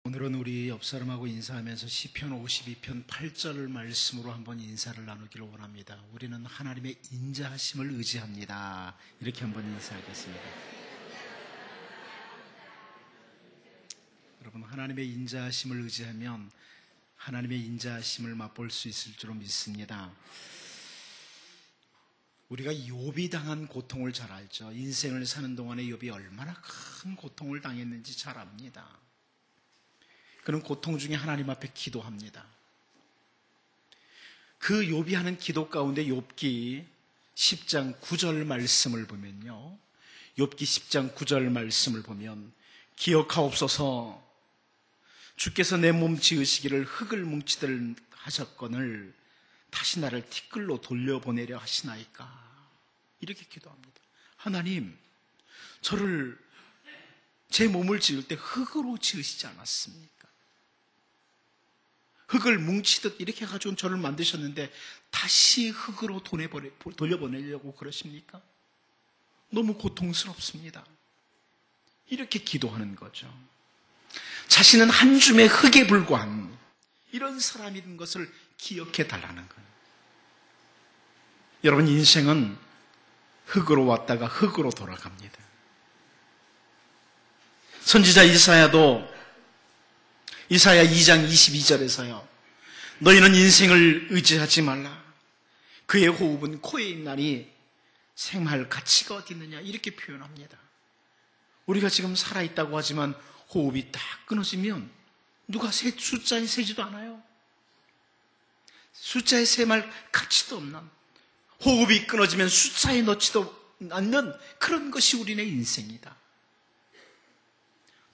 오늘은 우리 옆 사람하고 인사하면서 시편 52편 8절 말씀으로 한번 인사를 나누기를 원합니다. 우리는 하나님의 인자하심을 의지합니다. 이렇게 한번 인사하겠습니다. 여러분, 하나님의 인자하심을 의지하면 하나님의 인자하심을 맛볼 수 있을 줄 믿습니다. 우리가 욥이 당한 고통을 잘 알죠. 인생을 사는 동안에 욥이 얼마나 큰 고통을 당했는지 잘 압니다. 그는 고통 중에 하나님 앞에 기도합니다. 그 욥이 하는 기도 가운데 욥기 10장 9절 말씀을 보면요, 욥기 10장 9절 말씀을 보면 기억하옵소서 주께서 내 몸 지으시기를 흙을 뭉치들 하셨거늘 다시 나를 티끌로 돌려보내려 하시나이까. 이렇게 기도합니다. 하나님, 저를 제 몸을 지을 때 흙으로 지으시지 않았습니까? 흙을 뭉치듯 이렇게 해가지고 저를 만드셨는데 다시 흙으로 돌려보내려고 그러십니까? 너무 고통스럽습니다. 이렇게 기도하는 거죠. 자신은 한 줌의 흙에 불과한 이런 사람인 것을 기억해 달라는 거예요. 여러분, 인생은 흙으로 왔다가 흙으로 돌아갑니다. 선지자 이사야도 이사야 2장 22절에서요. 너희는 인생을 의지하지 말라. 그의 호흡은 코에 있나니 생할 가치가 어디 있느냐. 이렇게 표현합니다. 우리가 지금 살아있다고 하지만 호흡이 딱 끊어지면 누가 숫자에 세지도 않아요. 숫자에 세말 가치도 없는, 호흡이 끊어지면 숫자에 넣지도 않는 그런 것이 우리네 인생이다.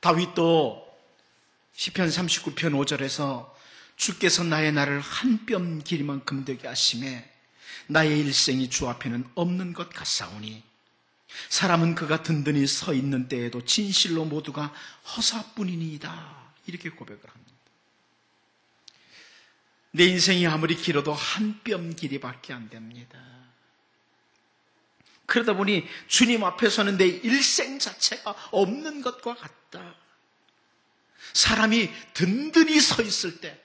다윗도 시편 39편 5절에서 주께서 나의 날을 한 뼘 길이만큼 되게 하심에 나의 일생이 주 앞에는 없는 것 같사오니 사람은 그가 든든히 서 있는 때에도 진실로 모두가 허사뿐이니이다. 이렇게 고백을 합니다. 내 인생이 아무리 길어도 한 뼘 길이밖에 안 됩니다. 그러다 보니 주님 앞에서는 내 일생 자체가 없는 것과 같다. 사람이 든든히 서 있을 때,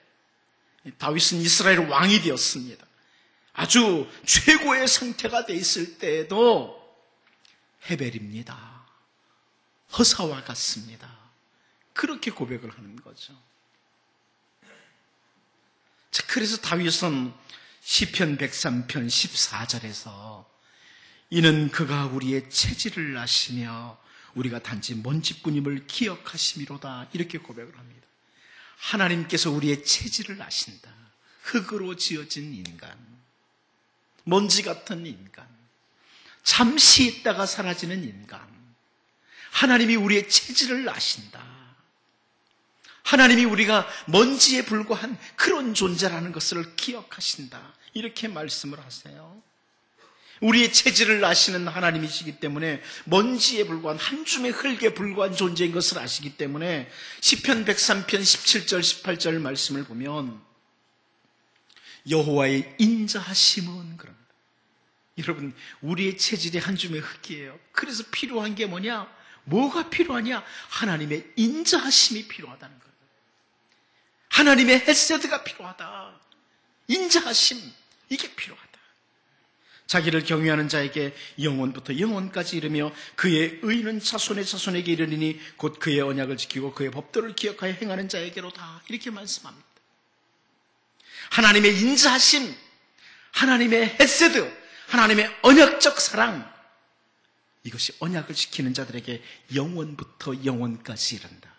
다윗은 이스라엘 왕이 되었습니다. 아주 최고의 상태가 돼 있을 때에도 헤벨입니다. 허사와 같습니다. 그렇게 고백을 하는 거죠. 그래서 다윗은 시편 103편 14절에서 이는 그가 우리의 체질을 아시며 우리가 단지 먼지뿐임을 기억하심이로다. 이렇게 고백을 합니다. 하나님께서 우리의 체질을 아신다. 흙으로 지어진 인간, 먼지 같은 인간, 잠시 있다가 사라지는 인간, 하나님이 우리의 체질을 아신다. 하나님이 우리가 먼지에 불과한 그런 존재라는 것을 기억하신다. 이렇게 말씀을 하세요. 우리의 체질을 아시는 하나님이시기 때문에 먼지에 불과한 한 줌의 흙에 불과한 존재인 것을 아시기 때문에 시편 103편 17절 18절 말씀을 보면 여호와의 인자하심은 그럽니다. 여러분, 우리의 체질이 한 줌의 흙이에요. 그래서 필요한 게 뭐냐? 뭐가 필요하냐? 하나님의 인자하심이 필요하다는 거예요. 하나님의 헤세드가 필요하다. 인자하심, 이게 필요하다. 자기를 경외하는 자에게 영원부터 영원까지 이르며 그의 의는 자손의 자손에게 이르리니 곧 그의 언약을 지키고 그의 법도를 기억하여 행하는 자에게로다. 이렇게 말씀합니다. 하나님의 인자하심, 하나님의 헤세드, 하나님의 언약적 사랑, 이것이 언약을 지키는 자들에게 영원부터 영원까지 이른다.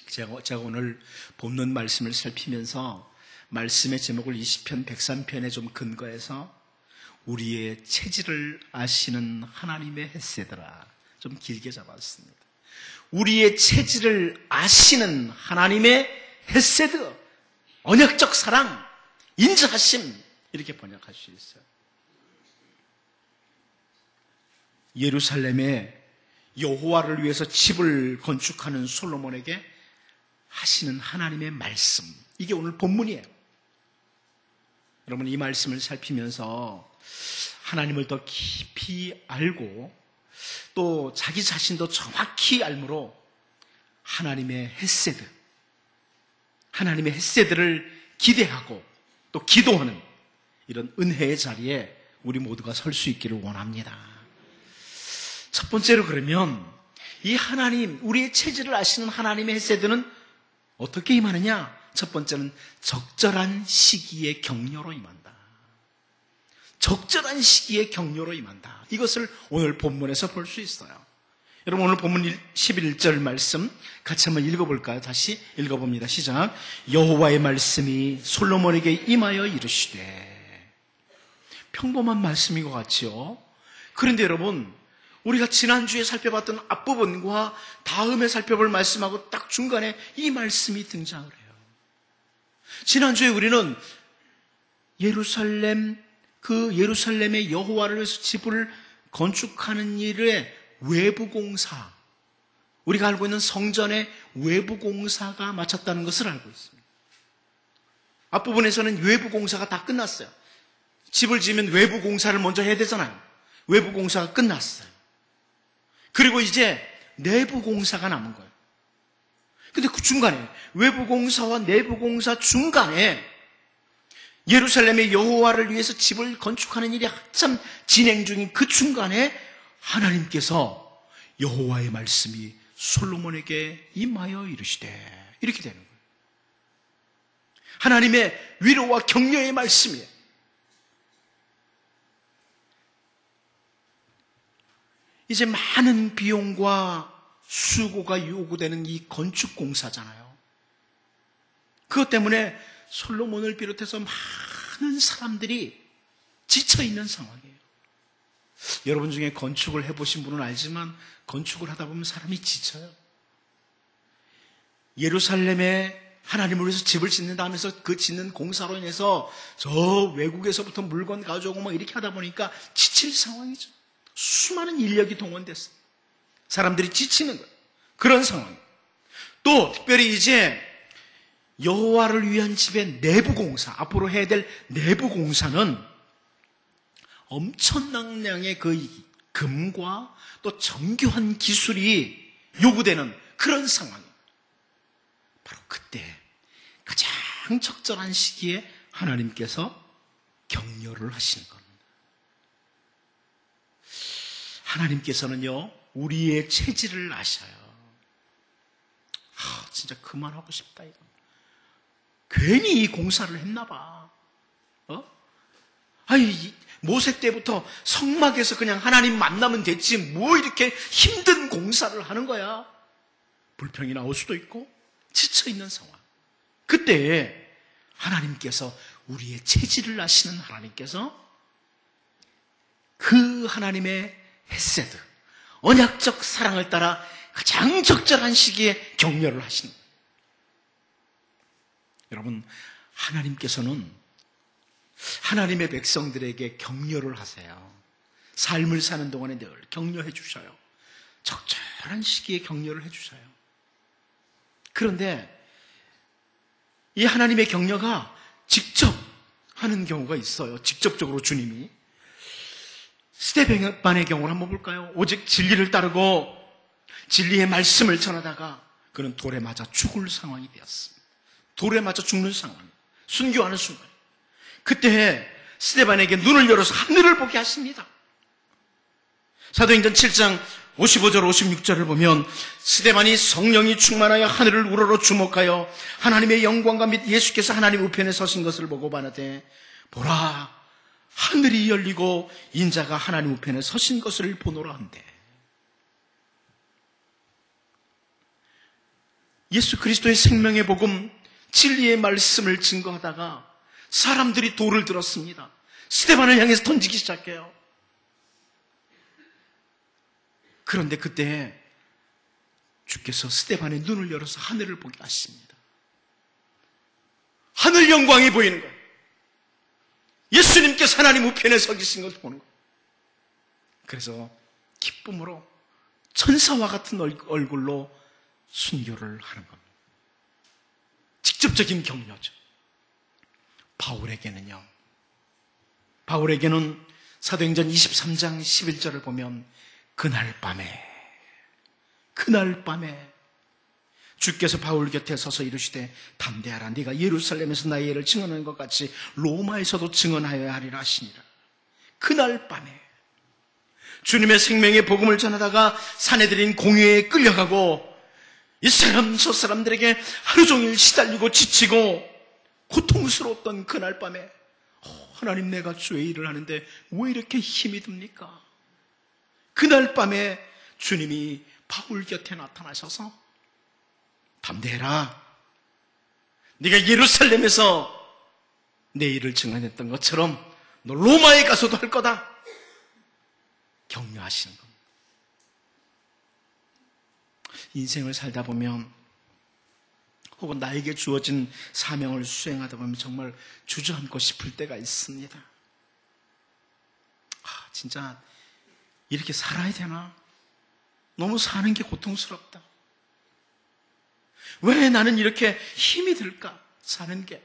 제가 오늘 본문 말씀을 살피면서 말씀의 제목을 20편 103편에 좀 근거해서 우리의 체질을 아시는 하나님의 헤세드라 좀 길게 잡았습니다. 우리의 체질을 아시는 하나님의 헤세드, 언약적 사랑, 인자하심, 이렇게 번역할 수 있어요. 예루살렘에 여호와를 위해서 집을 건축하는 솔로몬에게 하시는 하나님의 말씀, 이게 오늘 본문이에요. 여러분, 이 말씀을 살피면서 하나님을 더 깊이 알고 또 자기 자신도 정확히 알므로 하나님의 헤세드, 하나님의 헤세드를 기대하고 또 기도하는 이런 은혜의 자리에 우리 모두가 설 수 있기를 원합니다. 첫 번째로 그러면 이 하나님, 우리의 체질을 아시는 하나님의 헤세드는 어떻게 임하느냐? 첫 번째는 적절한 시기에 격려로 임한다. 적절한 시기에 격려로 임한다. 이것을 오늘 본문에서 볼 수 있어요. 여러분, 오늘 본문 11절 말씀 같이 한번 읽어볼까요? 다시 읽어봅니다. 시작. 여호와의 말씀이 솔로몬에게 임하여 이르시되. 평범한 말씀인 것 같죠? 그런데 여러분, 우리가 지난주에 살펴봤던 앞부분과 다음에 살펴볼 말씀하고 딱 중간에 이 말씀이 등장을 해요. 지난주에 우리는 예루살렘의 여호와를 위해서 집을 건축하는 일의 외부 공사, 우리가 알고 있는 성전의 외부 공사가 마쳤다는 것을 알고 있습니다. 앞부분에서는 외부 공사가 다 끝났어요. 집을 지으면 외부 공사를 먼저 해야 되잖아요. 외부 공사가 끝났어요. 그리고 이제 내부 공사가 남은 거예요. 근데 그 중간에, 외부 공사와 내부 공사 중간에 예루살렘의 여호와를 위해서 집을 건축하는 일이 한참 진행 중인 그 중간에 하나님께서 여호와의 말씀이 솔로몬에게 임하여 이르시되, 이렇게 되는 거예요. 하나님의 위로와 격려의 말씀이에요. 이제 많은 비용과 수고가 요구되는 이 건축 공사잖아요. 그것 때문에 솔로몬을 비롯해서 많은 사람들이 지쳐있는 상황이에요. 여러분 중에 건축을 해보신 분은 알지만 건축을 하다 보면 사람이 지쳐요. 예루살렘에 하나님을 위해서 집을 짓는다 하면서 그 짓는 공사로 인해서 저 외국에서부터 물건 가져오고 막 이렇게 하다 보니까 지칠 상황이죠. 수많은 인력이 동원됐어요. 사람들이 지치는 거예요. 그런 상황. 또 특별히 이제 여호와를 위한 집의 내부 공사, 앞으로 해야 될 내부 공사는 엄청난 양의 그 금과 또 정교한 기술이 요구되는 그런 상황이에요. 바로 그때 가장 적절한 시기에 하나님께서 격려를 하시는 겁니다. 하나님께서는요, 우리의 체질을 아셔요. 진짜 그만하고 싶다, 이거. 괜히 이 공사를 했나 봐. 모세 때부터 성막에서 그냥 하나님 만나면 됐지, 뭐 이렇게 힘든 공사를 하는 거야. 불평이 나올 수도 있고, 지쳐있는 상황. 그때 하나님께서, 우리의 체질을 아시는 하나님께서 그 하나님의 헤세드, 언약적 사랑을 따라 가장 적절한 시기에 격려를 하시는 거예요. 여러분, 하나님께서는 하나님의 백성들에게 격려를 하세요. 삶을 사는 동안에 늘 격려해 주셔요. 적절한 시기에 격려를 해 주셔요. 그런데 이 하나님의 격려가 직접 하는 경우가 있어요. 직접적으로 주님이. 스데반의 경우를 한번 볼까요? 오직 진리를 따르고 진리의 말씀을 전하다가 그는 돌에 맞아 죽을 상황이 되었습니다. 돌에 맞아 죽는 상황, 순교하는 순간. 그때 스데반에게 눈을 열어서 하늘을 보게 하십니다. 사도행전 7장 55절 56절을 보면 스데반이 성령이 충만하여 하늘을 우러러 주목하여 하나님의 영광과 및 예수께서 하나님 우편에 서신 것을 보고 반하되, 보라, 하늘이 열리고 인자가 하나님 우편에 서신 것을 보노라 한대. 예수 그리스도의 생명의 복음, 진리의 말씀을 증거하다가 사람들이 돌을 들었습니다. 스데반을 향해서 던지기 시작해요. 그런데 그때 주께서 스데반의 눈을 열어서 하늘을 보게 하십니다. 하늘 영광이 보이는 거예요. 예수님께서 하나님 우편에 서 계신 것을 보는 거예요. 그래서 기쁨으로 천사와 같은 얼굴로 순교를 하는 겁니다. 직접적인 격려죠. 바울에게는 사도행전 23장 11절을 보면 그날 밤에 주께서 바울 곁에 서서 이르시되 담대하라. 네가 예루살렘에서 나의 예를 증언하는 것 같이 로마에서도 증언하여야 하리라 하시니라. 그날 밤에 주님의 생명의 복음을 전하다가 사내들인 공회에 끌려가고 이 사람 저 사람들에게 하루 종일 시달리고 지치고 고통스러웠던 그날 밤에 하나님, 내가 주의 일을 하는데 왜 이렇게 힘이 듭니까? 그날 밤에 주님이 바울 곁에 나타나셔서 담대해라. 네가 예루살렘에서 내 일을 증언했던 것처럼 너 로마에 가서도 할 거다. 격려하시는 겁니다. 인생을 살다 보면 혹은 나에게 주어진 사명을 수행하다 보면 정말 주저앉고 싶을 때가 있습니다. 진짜 이렇게 살아야 되나? 너무 사는 게 고통스럽다. 왜 나는 이렇게 힘이 들까? 사는 게.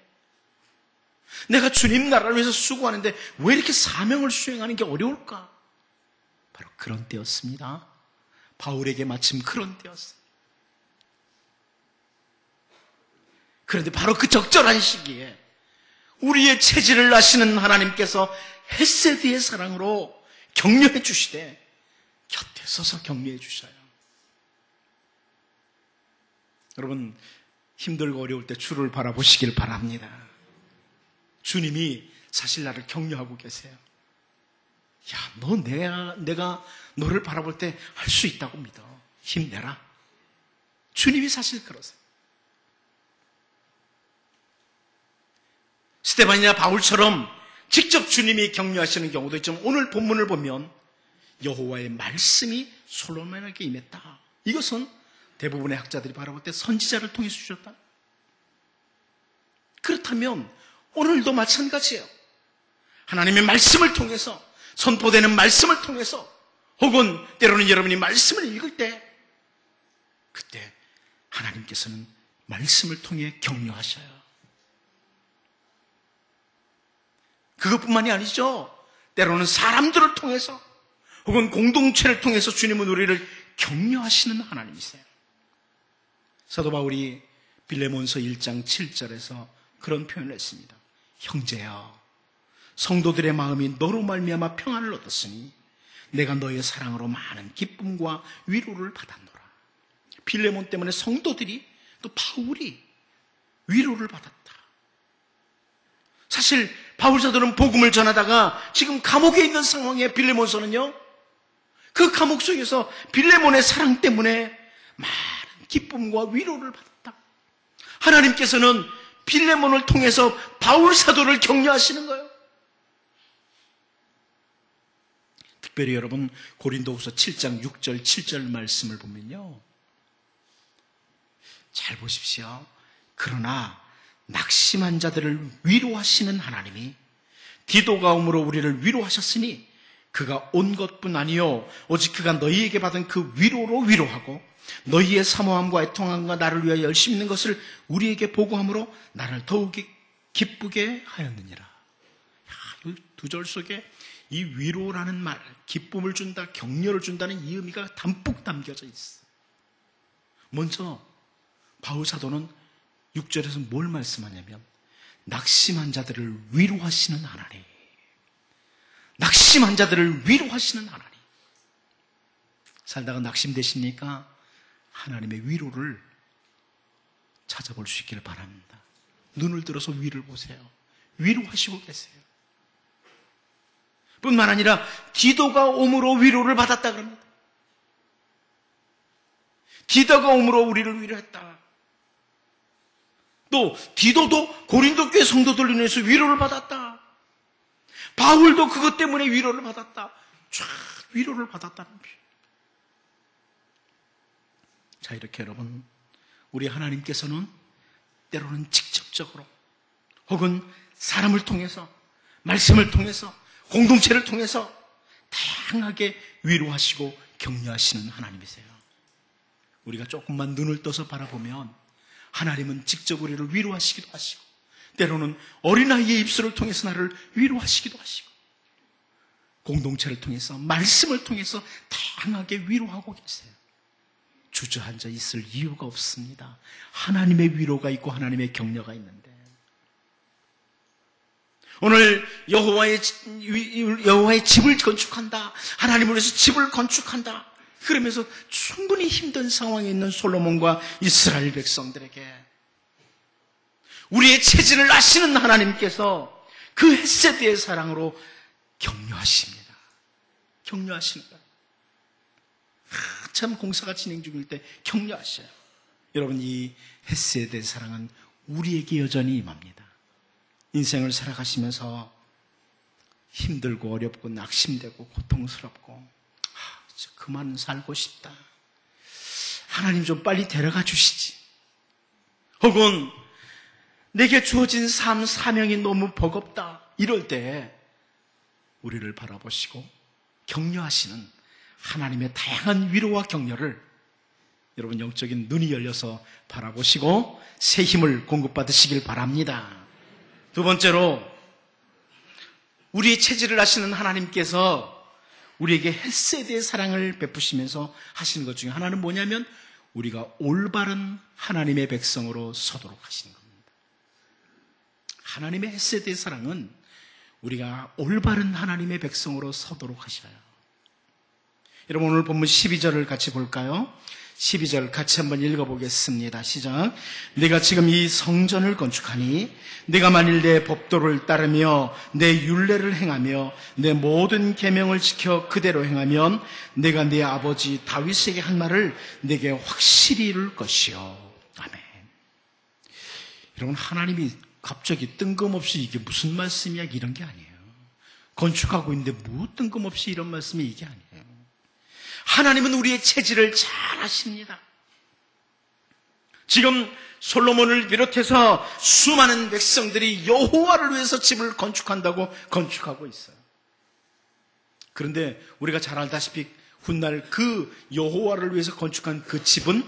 내가 주님 나라를 위해서 수고하는데 왜 이렇게 사명을 수행하는 게 어려울까? 바로 그런 때였습니다. 바울에게 마침 그런 때였어요. 그런데 바로 그 적절한 시기에 우리의 체질을 아시는 하나님께서 헤세드의 사랑으로 격려해 주시되 곁에 서서 격려해 주셔요. 여러분, 힘들고 어려울 때 주를 바라보시길 바랍니다. 주님이 사실 나를 격려하고 계세요. 야, 너 내가 너를 바라볼 때 할 수 있다고 믿어. 힘내라. 주님이 사실 그러세요. 스데반이나 바울처럼 직접 주님이 격려하시는 경우도 있지만 오늘 본문을 보면 여호와의 말씀이 솔로몬에게 임했다. 이것은 대부분의 학자들이 바라볼 때 선지자를 통해서 주셨다. 그렇다면 오늘도 마찬가지예요. 하나님의 말씀을 통해서, 선포되는 말씀을 통해서, 혹은 때로는 여러분이 말씀을 읽을 때 그때 하나님께서는 말씀을 통해 격려하셔요. 그것뿐만이 아니죠. 때로는 사람들을 통해서 혹은 공동체를 통해서 주님은 우리를 격려하시는 하나님이세요. 사도 바울이 빌레몬서 1장 7절에서 그런 표현을 했습니다. 형제여, 성도들의 마음이 너로 말미암아 평안을 얻었으니 내가 너의 사랑으로 많은 기쁨과 위로를 받았노라. 빌레몬 때문에 성도들이 또 바울이 위로를 받았다. 사실 바울 사도는 복음을 전하다가 지금 감옥에 있는 상황에 빌레몬서는요, 그 감옥 속에서 빌레몬의 사랑 때문에 많은 기쁨과 위로를 받았다. 하나님께서는 빌레몬을 통해서 바울 사도를 격려하시는 거예요. 특별히 여러분 고린도후서 7장 6절 7절 말씀을 보면요, 잘 보십시오. 그러나 낙심한 자들을 위로하시는 하나님이 디도가 오므로 우리를 위로하셨으니 그가 온 것뿐 아니요 오직 그가 너희에게 받은 그 위로로 위로하고 너희의 사모함과 애통함과 나를 위하여 열심히 있는 것을 우리에게 보고함으로 나를 더욱 기쁘게 하였느니라. 이 두 절 속에 이 위로라는 말, 기쁨을 준다, 격려를 준다는 이 의미가 담뿍 담겨져 있어. 먼저 바울 사도는 6절에서 뭘 말씀하냐면 낙심한 자들을 위로하시는 하나님, 낙심한 자들을 위로하시는 하나님. 살다가 낙심되십니까? 하나님의 위로를 찾아볼 수 있기를 바랍니다. 눈을 들어서 위를 보세요. 위로하시고 계세요. 뿐만 아니라 디도가 옴으로 위로를 받았다 그럽니다. 디도가 옴으로 우리를 위로했다. 또 디도도 고린도 교회 성도들로 인해서 위로를 받았다. 바울도 그것 때문에 위로를 받았다. 쫙 위로를 받았다는 표현. 자, 이렇게 여러분, 우리 하나님께서는 때로는 직접적으로 혹은 사람을 통해서, 말씀을 통해서, 공동체를 통해서 다양하게 위로하시고 격려하시는 하나님이세요. 우리가 조금만 눈을 떠서 바라보면 하나님은 직접 우리를 위로하시기도 하시고, 때로는 어린아이의 입술을 통해서 나를 위로하시기도 하시고, 공동체를 통해서, 말씀을 통해서 다양하게 위로하고 계세요. 주저앉아 있을 이유가 없습니다. 하나님의 위로가 있고 하나님의 격려가 있는데, 오늘 여호와의 집을 건축한다, 하나님을 위해서 집을 건축한다, 그러면서 충분히 힘든 상황에 있는 솔로몬과 이스라엘 백성들에게 우리의 체질을 아시는 하나님께서 그 헷세드의 사랑으로 격려하십니다. 격려하십니다. 참 공사가 진행 중일 때 격려하셔요. 여러분, 이 헷세드의 사랑은 우리에게 여전히 임합니다. 인생을 살아가시면서 힘들고 어렵고 낙심되고 고통스럽고 그만 살고 싶다, 하나님 좀 빨리 데려가 주시지, 혹은 내게 주어진 삶 사명이 너무 버겁다, 이럴 때 우리를 바라보시고 격려하시는 하나님의 다양한 위로와 격려를 여러분 영적인 눈이 열려서 바라보시고 새 힘을 공급받으시길 바랍니다. 두 번째로, 우리의 체질을 아시는 하나님께서 우리에게 헷세드의 사랑을 베푸시면서 하시는 것 중에 하나는 뭐냐면 우리가 올바른 하나님의 백성으로 서도록 하시는 겁니다. 하나님의 헷세드의 사랑은 우리가 올바른 하나님의 백성으로 서도록 하셔요. 여러분, 오늘 본문 12절을 같이 볼까요? 12절 같이 한번 읽어보겠습니다. 시작. 내가 지금 이 성전을 건축하니 내가 만일 내 법도를 따르며 내 율례를 행하며 내 모든 계명을 지켜 그대로 행하면 내가 내 아버지 다윗에게 한 말을 내게 확실히 이룰 것이요. 아멘. 여러분, 하나님이 갑자기 뜬금없이 이게 무슨 말씀이야 이런 게 아니에요. 건축하고 있는데 뭐 뜬금없이 이런 말씀이 이게 아니에요. 하나님은 우리의 체질을 잘 아십니다. 지금 솔로몬을 비롯해서 수많은 백성들이 여호와를 위해서 집을 건축한다고 건축하고 있어요. 그런데 우리가 잘 알다시피 훗날 그 여호와를 위해서 건축한 그 집은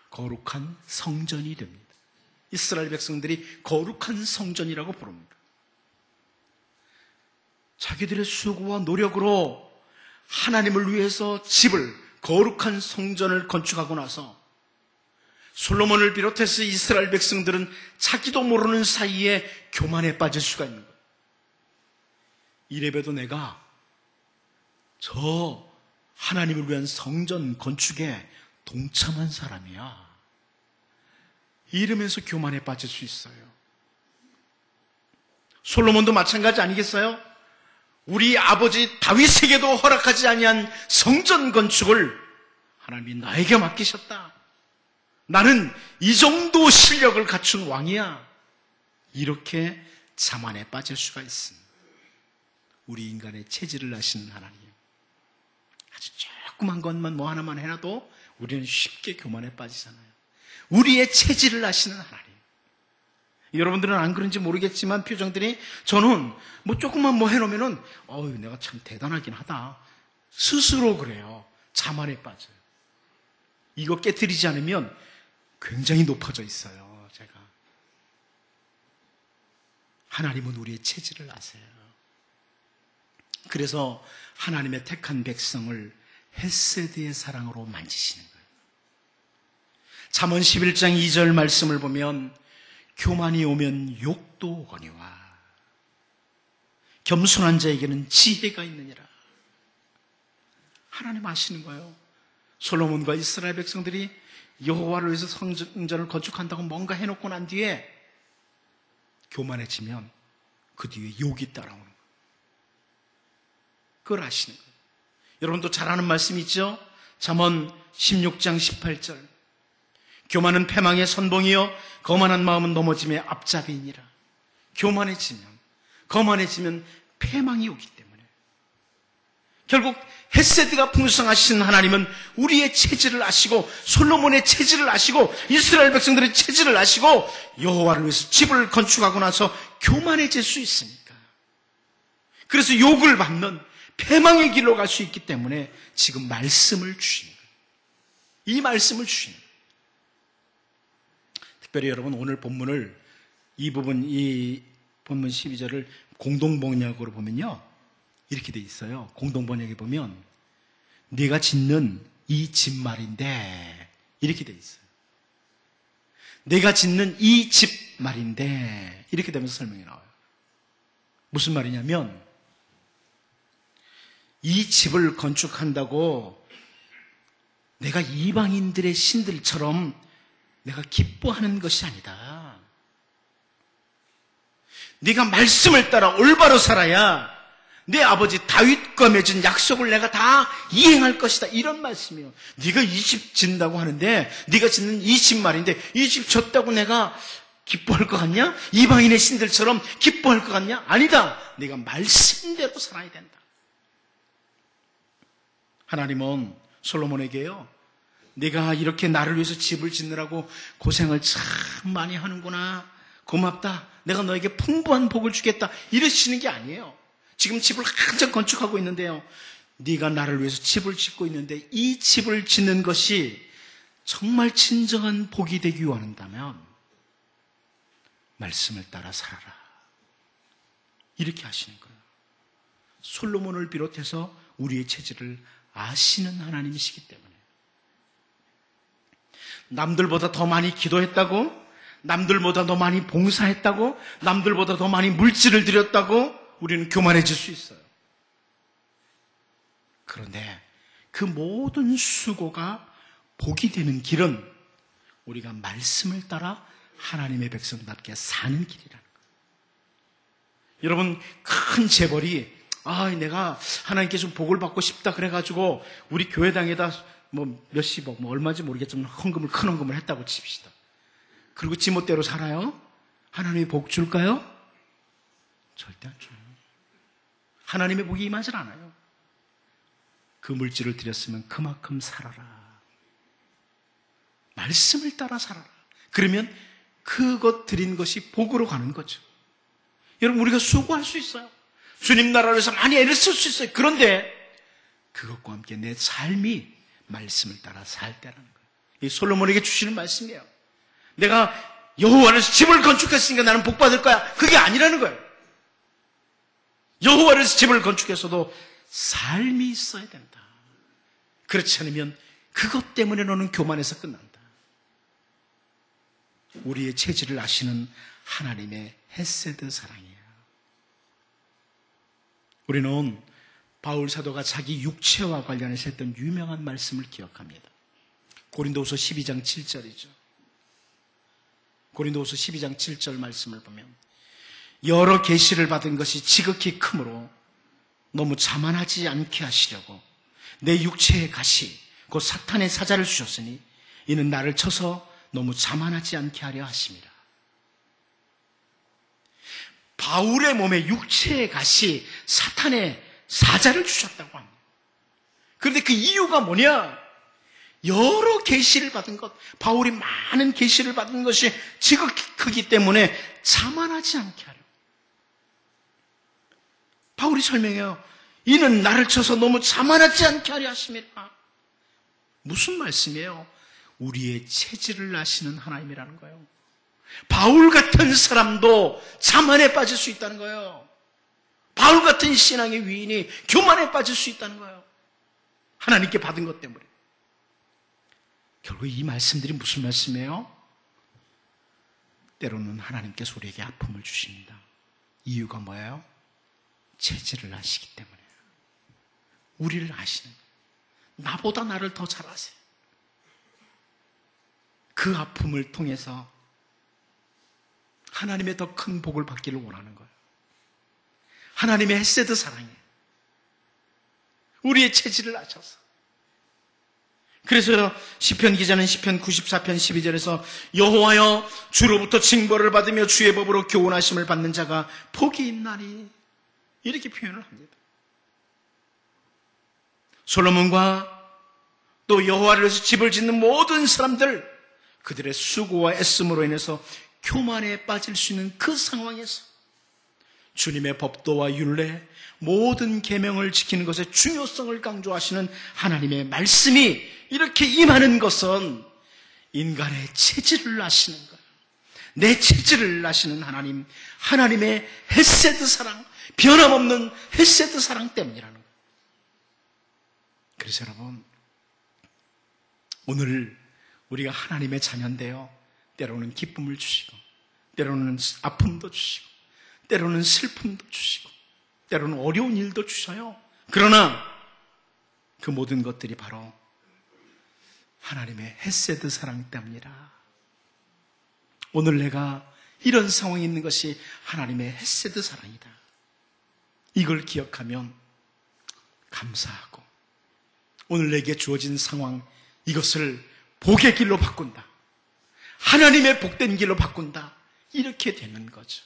거룩한 성전이 됩니다. 이스라엘 백성들이 거룩한 성전이라고 부릅니다. 자기들의 수고와 노력으로 하나님을 위해서 집을, 거룩한 성전을 건축하고 나서 솔로몬을 비롯해서 이스라엘 백성들은 자기도 모르는 사이에 교만에 빠질 수가 있는 거예요. 이래봬도 내가 저 하나님을 위한 성전 건축에 동참한 사람이야, 이러면서 교만에 빠질 수 있어요. 솔로몬도 마찬가지 아니겠어요? 우리 아버지 다윗에게도 허락하지 아니한 성전 건축을 하나님이 나에게 맡기셨다, 나는 이 정도 실력을 갖춘 왕이야, 이렇게 자만에 빠질 수가 있습니다. 우리 인간의 체질을 아시는 하나님, 아주 조그만 것만 뭐 하나만 해놔도 우리는 쉽게 교만에 빠지잖아요. 우리의 체질을 아시는 하나님, 여러분들은 안 그런지 모르겠지만 표정들이, 저는 뭐 조금만 뭐 해놓으면은 내가 참 대단하긴 하다 스스로 그래요. 자만에 빠져요. 이거 깨트리지 않으면 굉장히 높아져 있어요. 제가. 하나님은 우리의 체질을 아세요. 그래서 하나님의 택한 백성을 헷세드의 사랑으로 만지시는 거예요. 잠언 11장 2절 말씀을 보면 교만이 오면 욕도 오거니와 겸손한 자에게는 지혜가 있느니라. 하나님 아시는 거예요. 솔로몬과 이스라엘 백성들이 여호와를 위해서 성전을 건축한다고 뭔가 해놓고 난 뒤에 교만해지면 그 뒤에 욕이 따라오는 거예요. 그걸 아시는 거예요. 여러분도 잘 아는 말씀 있죠? 잠언 16장 18절. 교만은 패망의 선봉이요 거만한 마음은 넘어짐의 앞잡이니라. 거만해지면 패망이 오기 때문에, 결국 헷세드가 풍성하신 하나님은 우리의 체질을 아시고 솔로몬의 체질을 아시고 이스라엘 백성들의 체질을 아시고 여호와를 위해서 집을 건축하고 나서 교만해질 수 있으니까, 그래서 욕을 받는 패망의 길로 갈 수 있기 때문에 지금 말씀을 주시는 거예요. 이 말씀을 주시는 거예요. 특별히 여러분, 오늘 본문을 이 본문 12절을 공동번역으로 보면요, 이렇게 돼 있어요. 공동번역에 보면 네가 짓는 이 집 말인데 이렇게 돼 있어요. 내가 짓는 이 집 말인데 이렇게 되면서 설명이 나와요. 무슨 말이냐면 이 집을 건축한다고 내가 이방인들의 신들처럼 내가 기뻐하는 것이 아니다. 네가 말씀을 따라 올바로 살아야 내 아버지 다윗과 맺은 약속을 내가 다 이행할 것이다. 이런 말씀이에요. 네가 이 집 짓는다고 하는데 네가 짓는 이 집 말인데 이 집 졌다고 내가 기뻐할 것 같냐? 이방인의 신들처럼 기뻐할 것 같냐? 아니다. 네가 말씀대로 살아야 된다. 하나님은 솔로몬에게요, 네가 이렇게 나를 위해서 집을 짓느라고 고생을 참 많이 하는구나. 고맙다. 내가 너에게 풍부한 복을 주겠다. 이러시는 게 아니에요. 지금 집을 한참 건축하고 있는데요, 네가 나를 위해서 집을 짓고 있는데 이 집을 짓는 것이 정말 진정한 복이 되기 원한다면 말씀을 따라 살아라. 이렇게 하시는 거예요. 솔로몬을 비롯해서 우리의 체질을 아시는 하나님이시기 때문에. 남들보다 더 많이 기도했다고, 남들보다 더 많이 봉사했다고, 남들보다 더 많이 물질을 드렸다고 우리는 교만해질 수 있어요. 그런데 그 모든 수고가 복이 되는 길은 우리가 말씀을 따라 하나님의 백성답게 사는 길이라는 거예요. 여러분, 큰 재벌이 내가 하나님께 좀 복을 받고 싶다 그래가지고 우리 교회당에다 뭐 몇십억, 뭐 얼마인지 모르겠지만 큰 헌금을 했다고 칩시다. 그리고 지멋대로 살아요? 하나님이 복 줄까요? 절대 안 줘요. 하나님의 복이 임하질 않아요. 그 물질을 드렸으면 그만큼 살아라. 말씀을 따라 살아라. 그러면 그것 드린 것이 복으로 가는 거죠. 여러분, 우리가 수고할 수 있어요. 주님 나라를 위해서 많이 애를 쓸 수 있어요. 그런데 그것과 함께 내 삶이 말씀을 따라 살 때라는 거예요. 이 솔로몬에게 주시는 말씀이에요. 내가 여호와를 위해서 집을 건축했으니까 나는 복 받을 거야. 그게 아니라는 거예요. 여호와를 위해서 집을 건축했어도 삶이 있어야 된다. 그렇지 않으면 그것 때문에 너는 교만해서 끝난다. 우리의 체질을 아시는 하나님의 헤세드 사랑이에요. 우리는 바울 사도가 자기 육체와 관련해서 했던 유명한 말씀을 기억합니다. 고린도후서 12장 7절이죠. 고린도후서 12장 7절 말씀을 보면 여러 계시를 받은 것이 지극히 크므로 너무 자만하지 않게 하시려고 내 육체의 가시 곧 사탄의 사자를 주셨으니 이는 나를 쳐서 너무 자만하지 않게 하려 하심이라. 바울의 몸에 육체의 가시 사탄의 사자를 주셨다고 합니다. 그런데 그 이유가 뭐냐? 여러 계시를 받은 것, 바울이 많은 계시를 받은 것이 지극히 크기 때문에 자만하지 않게 하려. 바울이 설명해요. 이는 나를 쳐서 너무 자만하지 않게 하려 하심이라. 무슨 말씀이에요? 우리의 체질을 아시는 하나님이라는 거예요. 바울 같은 사람도 자만에 빠질 수 있다는 거예요. 바울 같은 신앙의 위인이 교만에 빠질 수 있다는 거예요. 하나님께 받은 것 때문에. 결국 이 말씀들이 무슨 말씀이에요? 때로는 하나님께서 우리에게 아픔을 주십니다. 이유가 뭐예요? 체질을 아시기 때문이에요. 우리를 아시는 거예요. 나보다 나를 더 잘 아세요. 그 아픔을 통해서 하나님의 더 큰 복을 받기를 원하는 거예요. 하나님의 헤세드 사랑이에요. 우리의 체질을 아셔서. 그래서 시편 기자는 시편 94편 12절에서 여호와여 주로부터 징벌을 받으며 주의 법으로 교훈하심을 받는 자가 복이 있나니 이렇게 표현을 합니다. 솔로몬과 또 여호와를 위해서 집을 짓는 모든 사람들, 그들의 수고와 애씀으로 인해서 교만에 빠질 수 있는 그 상황에서 주님의 법도와 율례, 모든 계명을 지키는 것의 중요성을 강조하시는 하나님의 말씀이 이렇게 임하는 것은 인간의 체질을 아시는 거예요. 내 체질을 아시는 하나님, 하나님의 헤세드 사랑, 변함없는 헤세드 사랑 때문이라는 거예요. 그래서 여러분, 오늘 우리가 하나님의 자녀인데요, 때로는 기쁨을 주시고, 때로는 아픔도 주시고, 때로는 슬픔도 주시고, 때로는 어려운 일도 주셔요. 그러나 그 모든 것들이 바로 하나님의 헤세드 사랑 때문이라. 오늘 내가 이런 상황에 있는 것이 하나님의 헤세드 사랑이다. 이걸 기억하면 감사하고, 오늘 내게 주어진 상황, 이것을 복의 길로 바꾼다, 하나님의 복된 길로 바꾼다, 이렇게 되는 거죠.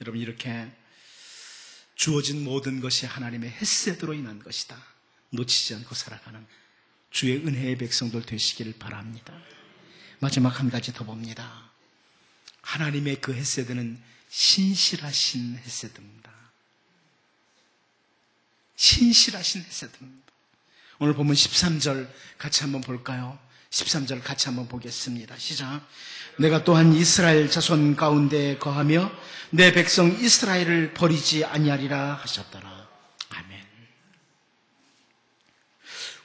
여러분, 이렇게 주어진 모든 것이 하나님의 헤세드로 인한 것이다, 놓치지 않고 살아가는 주의 은혜의 백성들 되시기를 바랍니다. 마지막 한 가지 더 봅니다. 하나님의 그 헤세드는 신실하신 헤세드입니다. 신실하신 헤세드입니다. 오늘 보면 13절 같이 한번 볼까요? 13절 같이 한번 보겠습니다. 시작. 내가 또한 이스라엘 자손 가운데 거하며 내 백성 이스라엘을 버리지 아니하리라 하셨더라. 아멘.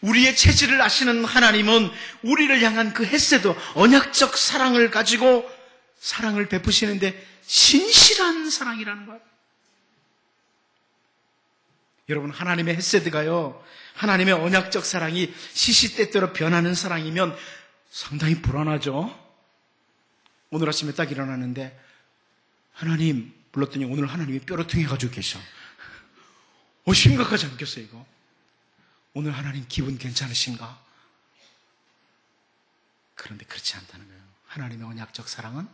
우리의 체질을 아시는 하나님은 우리를 향한 그 헤세드, 언약적 사랑을 가지고 사랑을 베푸시는데 신실한 사랑이라는 거예요. 여러분, 하나님의 헤세드가요, 하나님의 언약적 사랑이 시시때때로 변하는 사랑이면 상당히 불안하죠. 오늘 아침에 딱 일어났는데 하나님 불렀더니 오늘 하나님이 뾰루퉁해가지고 계셔. 심각하지 않겠어요 이거? 오늘 하나님 기분 괜찮으신가? 그런데 그렇지 않다는 거예요. 하나님의 언약적 사랑은,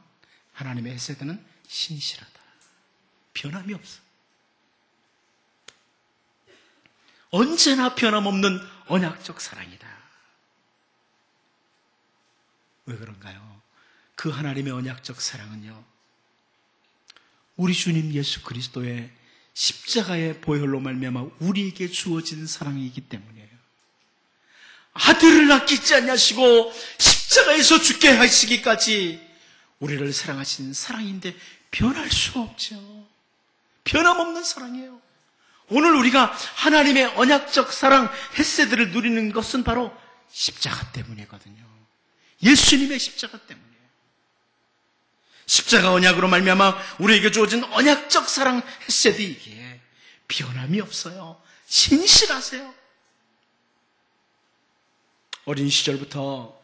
하나님의 헤세드는 신실하다. 변함이 없어. 언제나 변함없는 언약적 사랑이다. 왜 그런가요? 그 하나님의 언약적 사랑은요, 우리 주님 예수 그리스도의 십자가의 보혈로 말미암아 우리에게 주어진 사랑이기 때문이에요. 아들을 아끼지 아니하시고 십자가에서 죽게 하시기까지 우리를 사랑하신 사랑인데 변할 수가 없죠. 변함없는 사랑이에요. 오늘 우리가 하나님의 언약적 사랑, 헤세드를 누리는 것은 바로 십자가 때문이거든요. 예수님의 십자가 때문이에요. 십자가 언약으로 말미암아 우리에게 주어진 언약적 사랑, 헤세드, 이게 변함이 없어요. 신실하세요. 어린 시절부터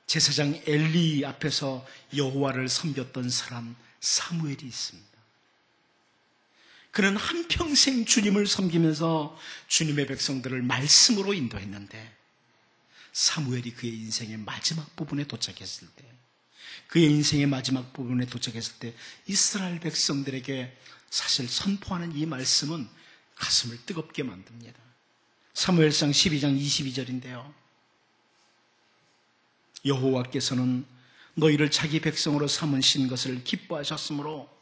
제사장 엘리 앞에서 여호와를 섬겼던 사람 사무엘이 있습니다. 그는 한평생 주님을 섬기면서 주님의 백성들을 말씀으로 인도했는데, 사무엘이 그의 인생의 마지막 부분에 도착했을 때 이스라엘 백성들에게 사실 선포하는 이 말씀은 가슴을 뜨겁게 만듭니다. 사무엘상 12장 22절인데요. 여호와께서는 너희를 자기 백성으로 삼으신 것을 기뻐하셨으므로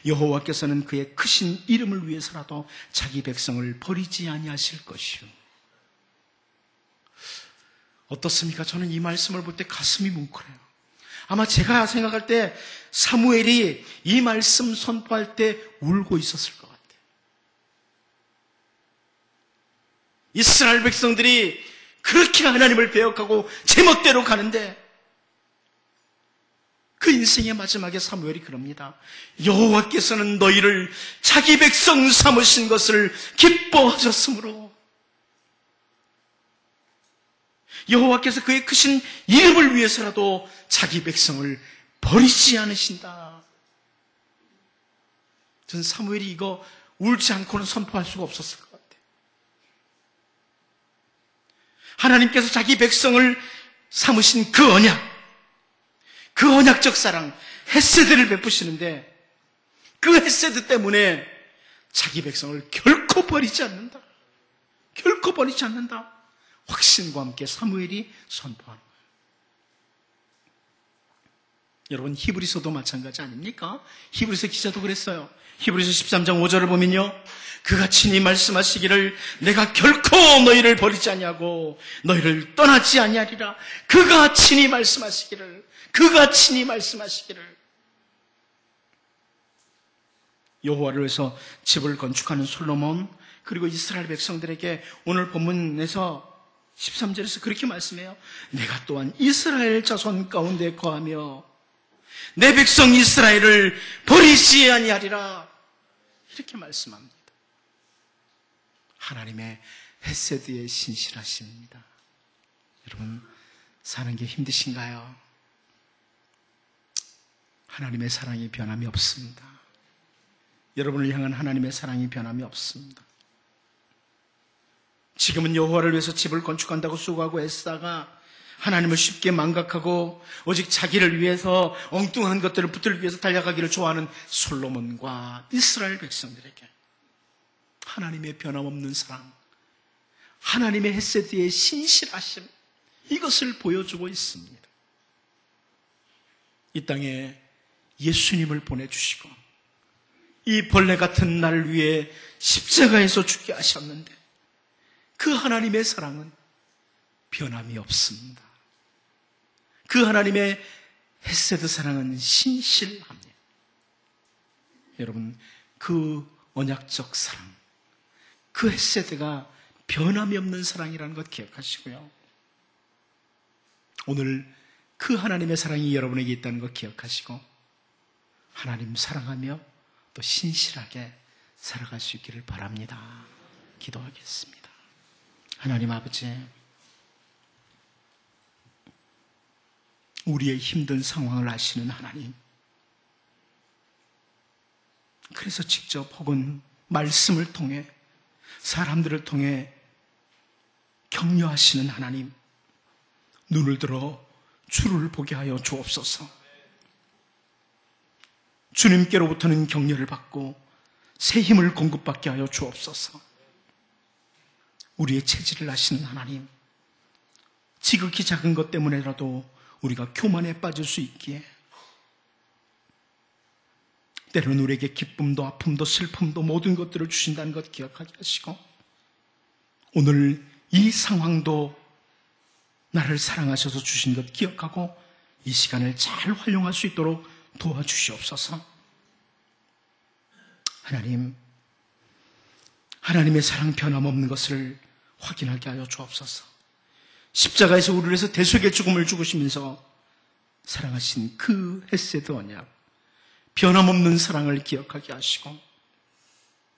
여호와께서는 그의 크신 이름을 위해서라도 자기 백성을 버리지 아니하실 것이요. 어떻습니까? 저는 이 말씀을 볼 때 가슴이 뭉클해요. 아마 제가 생각할 때 사무엘이 이 말씀 선포할 때 울고 있었을 것 같아요. 이스라엘 백성들이 그렇게 하나님을 배역하고 제멋대로 가는데, 그 인생의 마지막에 사무엘이 그럽니다. 여호와께서는 너희를 자기 백성 삼으신 것을 기뻐하셨으므로 여호와께서 그의 크신 이름을 위해서라도 자기 백성을 버리지 않으신다. 전 사무엘이 이거 울지 않고는 선포할 수가 없었을 것 같아요. 하나님께서 자기 백성을 삼으신 그 언약, 그 언약적 사랑, 헤세드를 베푸시는데, 그 헤세드 때문에 자기 백성을 결코 버리지 않는다. 결코 버리지 않는다. 확신과 함께 사무엘이 선포하는 거예요. 여러분, 히브리서도 마찬가지 아닙니까? 히브리서 기자도 그랬어요. 히브리서 13장 5절을 보면요, 그가 친히 말씀하시기를 내가 결코 너희를 버리지 아니하고 너희를 떠나지 아니하리라. 그가 친히 말씀하시기를, 그가 친히 말씀하시기를. 여호와를 위해서 집을 건축하는 솔로몬, 그리고 이스라엘 백성들에게 오늘 본문에서 13절에서 그렇게 말씀해요. 내가 또한 이스라엘 자손 가운데 거하며 내 백성 이스라엘을 버리지 아니하리라. 이렇게 말씀합니다. 하나님의 헤세드의 신실하심입니다. 여러분, 사는 게 힘드신가요? 하나님의 사랑이 변함이 없습니다. 여러분을 향한 하나님의 사랑이 변함이 없습니다. 지금은 여호와를 위해서 집을 건축한다고 수고하고 애쓰다가 하나님을 쉽게 망각하고 오직 자기를 위해서 엉뚱한 것들을 붙들기 위해서 달려가기를 좋아하는 솔로몬과 이스라엘 백성들에게 하나님의 변함없는 사랑, 하나님의 헤세드의 신실하심, 이것을 보여주고 있습니다. 이 땅에 예수님을 보내주시고 이 벌레 같은 나를 위해 십자가에서 죽게 하셨는데 그 하나님의 사랑은 변함이 없습니다. 그 하나님의 헤세드 사랑은 신실합니다. 여러분, 그 언약적 사랑, 그 헤세드가 변함이 없는 사랑이라는 것 기억하시고요. 오늘 그 하나님의 사랑이 여러분에게 있다는 것 기억하시고 하나님 사랑하며 또 신실하게 살아갈 수 있기를 바랍니다. 기도하겠습니다. 하나님 아버지, 우리의 힘든 상황을 아시는 하나님, 그래서 직접 혹은 말씀을 통해 사람들을 통해 격려하시는 하나님, 눈을 들어 주를 보게 하여 주옵소서. 주님께로부터는 격려를 받고 새 힘을 공급받게 하여 주옵소서. 우리의 체질을 아시는 하나님, 지극히 작은 것 때문에라도 우리가 교만에 빠질 수 있기에 때로는 우리에게 기쁨도 아픔도 슬픔도 모든 것들을 주신다는 것 기억하게 하시고 오늘 이 상황도 나를 사랑하셔서 주신 것 기억하고 이 시간을 잘 활용할 수 있도록 도와주시옵소서. 하나님, 하나님의 사랑 변함없는 것을 확인하게 하여 주옵소서. 십자가에서 우리를 위해서 대속의 죽음을 죽으시면서 사랑하신 그 헤세드 언약, 변함없는 사랑을 기억하게 하시고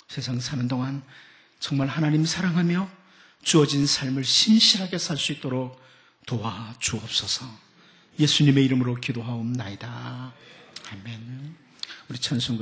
세상 사는 동안 정말 하나님 사랑하며 주어진 삶을 신실하게 살 수 있도록 도와주옵소서. 예수님의 이름으로 기도하옵나이다. 아멘. 우리 찬송가